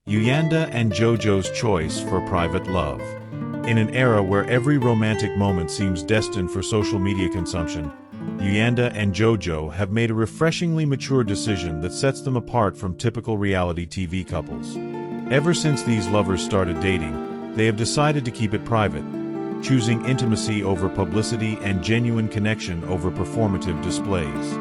Uyanda and Jojo's choice for private love. In an era where every romantic moment seems destined for social media consumption, Uyanda and Jojo have made a refreshingly mature decision that sets them apart from typical reality TV couples. Ever since these lovers started dating, they have decided to keep it private, choosing intimacy over publicity and genuine connection over performative displays.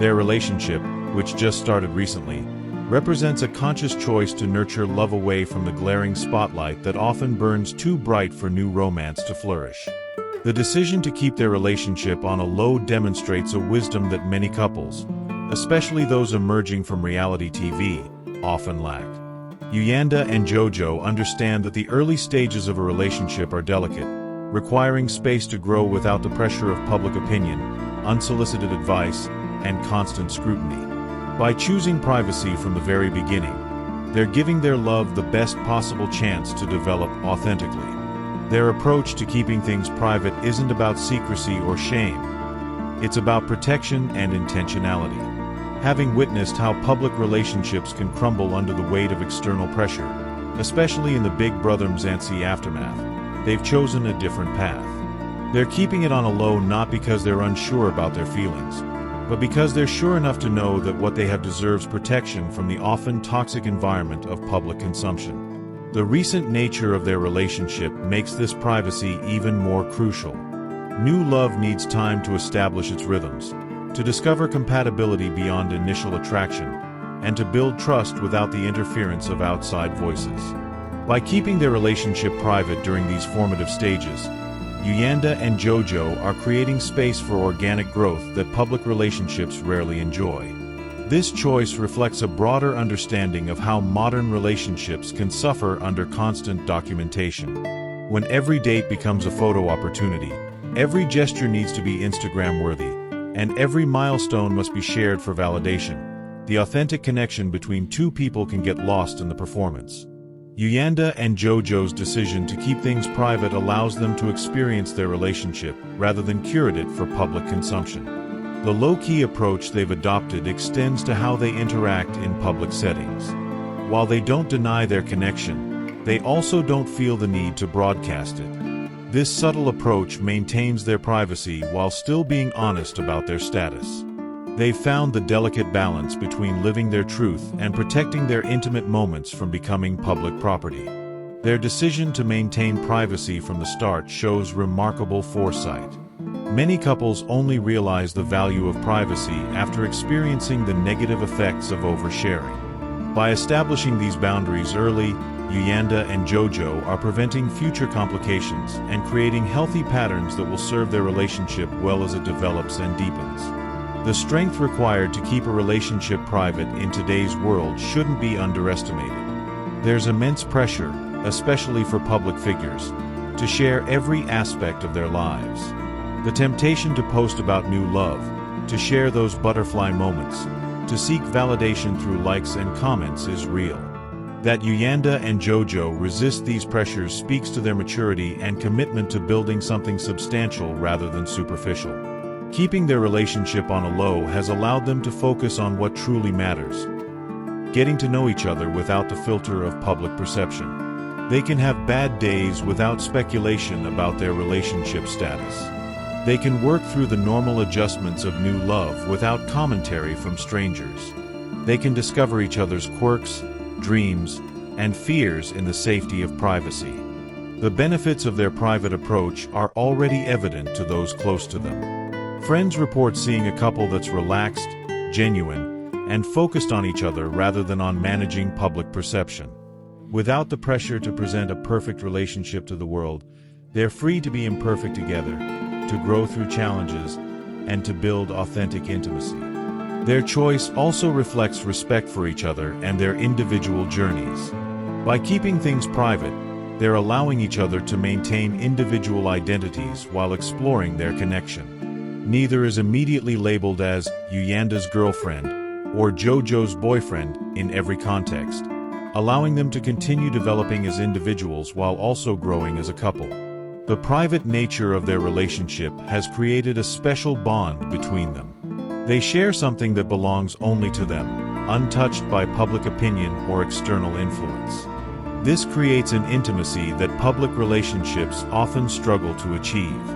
Their relationship, which just started recently, represents a conscious choice to nurture love away from the glaring spotlight that often burns too bright for new romance to flourish. The decision to keep their relationship on a low demonstrates a wisdom that many couples, especially those emerging from reality TV, often lack. Uyanda and Jojo understand that the early stages of a relationship are delicate, requiring space to grow without the pressure of public opinion, unsolicited advice, and constant scrutiny. By choosing privacy from the very beginning, they're giving their love the best possible chance to develop authentically. Their approach to keeping things private isn't about secrecy or shame. It's about protection and intentionality. Having witnessed how public relationships can crumble under the weight of external pressure, especially in the BBMzansi aftermath, they've chosen a different path. They're keeping it on a low not because they're unsure about their feelings, but because they're sure enough to know that what they have deserves protection from the often toxic environment of public consumption. The recent nature of their relationship makes this privacy even more crucial. New love needs time to establish its rhythms, to discover compatibility beyond initial attraction, and to build trust without the interference of outside voices. By keeping their relationship private during these formative stages, Uyanda and Jojo are creating space for organic growth that public relationships rarely enjoy. This choice reflects a broader understanding of how modern relationships can suffer under constant documentation. When every date becomes a photo opportunity, every gesture needs to be Instagram-worthy, and every milestone must be shared for validation, the authentic connection between two people can get lost in the performance. Uyanda and Jojo's decision to keep things private allows them to experience their relationship rather than curate it for public consumption. The low-key approach they've adopted extends to how they interact in public settings. While they don't deny their connection, they also don't feel the need to broadcast it. This subtle approach maintains their privacy while still being honest about their status. They've found the delicate balance between living their truth and protecting their intimate moments from becoming public property. Their decision to maintain privacy from the start shows remarkable foresight. Many couples only realize the value of privacy after experiencing the negative effects of oversharing. By establishing these boundaries early, Uyanda and Jojo are preventing future complications and creating healthy patterns that will serve their relationship well as it develops and deepens. The strength required to keep a relationship private in today's world shouldn't be underestimated. There's immense pressure, especially for public figures, to share every aspect of their lives. The temptation to post about new love, to share those butterfly moments, to seek validation through likes and comments is real. That Uyanda and Jojo resist these pressures speaks to their maturity and commitment to building something substantial rather than superficial. Keeping their relationship on a low has allowed them to focus on what truly matters, getting to know each other without the filter of public perception. They can have bad days without speculation about their relationship status. They can work through the normal adjustments of new love without commentary from strangers. They can discover each other's quirks, dreams, and fears in the safety of privacy. The benefits of their private approach are already evident to those close to them. Friends report seeing a couple that's relaxed, genuine, and focused on each other rather than on managing public perception. Without the pressure to present a perfect relationship to the world, they're free to be imperfect together, to grow through challenges, and to build authentic intimacy. Their choice also reflects respect for each other and their individual journeys. By keeping things private, they're allowing each other to maintain individual identities while exploring their connection. Neither is immediately labeled as Uyanda's girlfriend or Jojo's boyfriend in every context, allowing them to continue developing as individuals while also growing as a couple. The private nature of their relationship has created a special bond between them. They share something that belongs only to them, untouched by public opinion or external influence. This creates an intimacy that public relationships often struggle to achieve.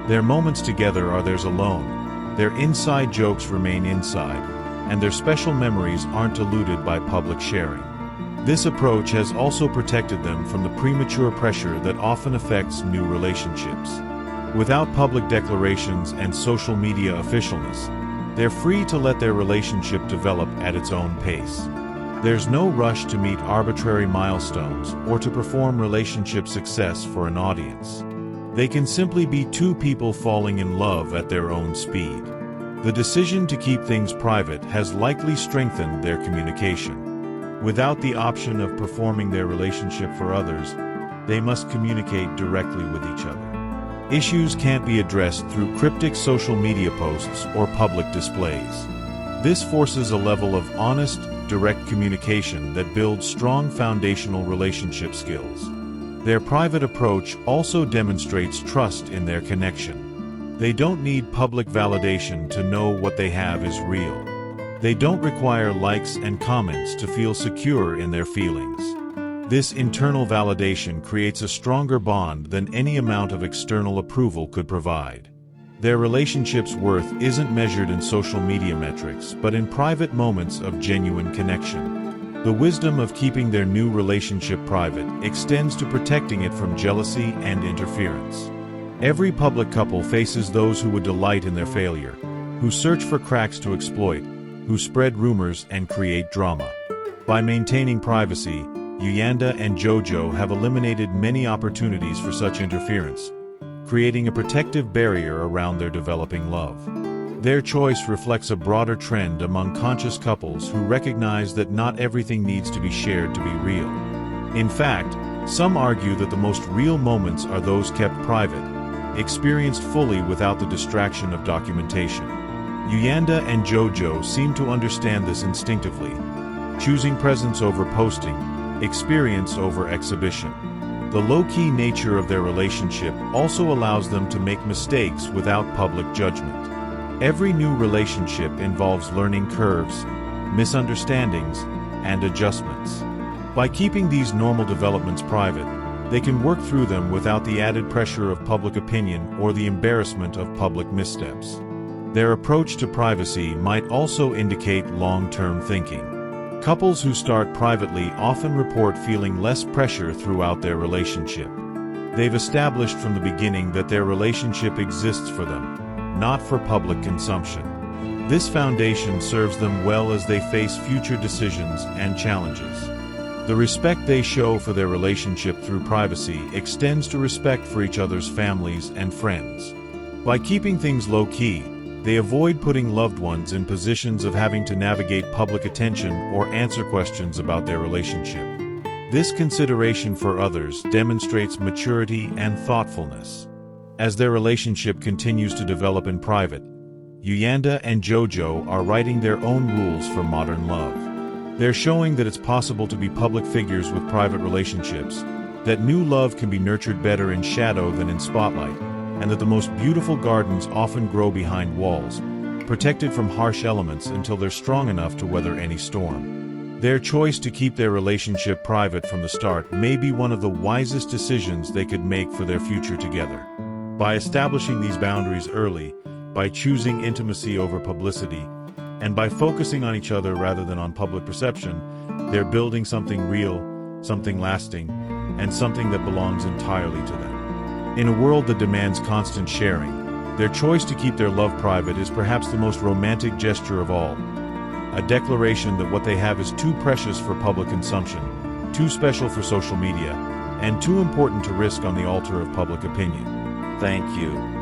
Their moments together are theirs alone, their inside jokes remain inside, and their special memories aren't diluted by public sharing. This approach has also protected them from the premature pressure that often affects new relationships. Without public declarations and social media officialness, they're free to let their relationship develop at its own pace. There's no rush to meet arbitrary milestones or to perform relationship success for an audience. They can simply be two people falling in love at their own speed. The decision to keep things private has likely strengthened their communication. Without the option of performing their relationship for others, they must communicate directly with each other. Issues can't be addressed through cryptic social media posts or public displays. This forces a level of honest, direct communication that builds strong foundational relationship skills. Their private approach also demonstrates trust in their connection. They don't need public validation to know what they have is real. They don't require likes and comments to feel secure in their feelings. This internal validation creates a stronger bond than any amount of external approval could provide. Their relationship's worth isn't measured in social media metrics, but in private moments of genuine connection. The wisdom of keeping their new relationship private extends to protecting it from jealousy and interference. Every public couple faces those who would delight in their failure, who search for cracks to exploit, who spread rumors and create drama. By maintaining privacy, Uyanda and Jojo have eliminated many opportunities for such interference, creating a protective barrier around their developing love. Their choice reflects a broader trend among conscious couples who recognize that not everything needs to be shared to be real. In fact, some argue that the most real moments are those kept private, experienced fully without the distraction of documentation. Uyanda and Jojo seem to understand this instinctively, choosing presence over posting, experience over exhibition. The low-key nature of their relationship also allows them to make mistakes without public judgment. Every new relationship involves learning curves, misunderstandings, and adjustments. By keeping these normal developments private, they can work through them without the added pressure of public opinion or the embarrassment of public missteps. Their approach to privacy might also indicate long-term thinking. Couples who start privately often report feeling less pressure throughout their relationship. They've established from the beginning that their relationship exists for them, not for public consumption. This foundation serves them well as they face future decisions and challenges. The respect they show for their relationship through privacy extends to respect for each other's families and friends. By keeping things low-key, they avoid putting loved ones in positions of having to navigate public attention or answer questions about their relationship. This consideration for others demonstrates maturity and thoughtfulness. As their relationship continues to develop in private, Uyanda and Jojo are writing their own rules for modern love. They're showing that it's possible to be public figures with private relationships, that new love can be nurtured better in shadow than in spotlight, and that the most beautiful gardens often grow behind walls, protected from harsh elements until they're strong enough to weather any storm. Their choice to keep their relationship private from the start may be one of the wisest decisions they could make for their future together. By establishing these boundaries early, by choosing intimacy over publicity, and by focusing on each other rather than on public perception, they're building something real, something lasting, and something that belongs entirely to them. In a world that demands constant sharing, their choice to keep their love private is perhaps the most romantic gesture of all. A declaration that what they have is too precious for public consumption, too special for social media, and too important to risk on the altar of public opinion. Thank you.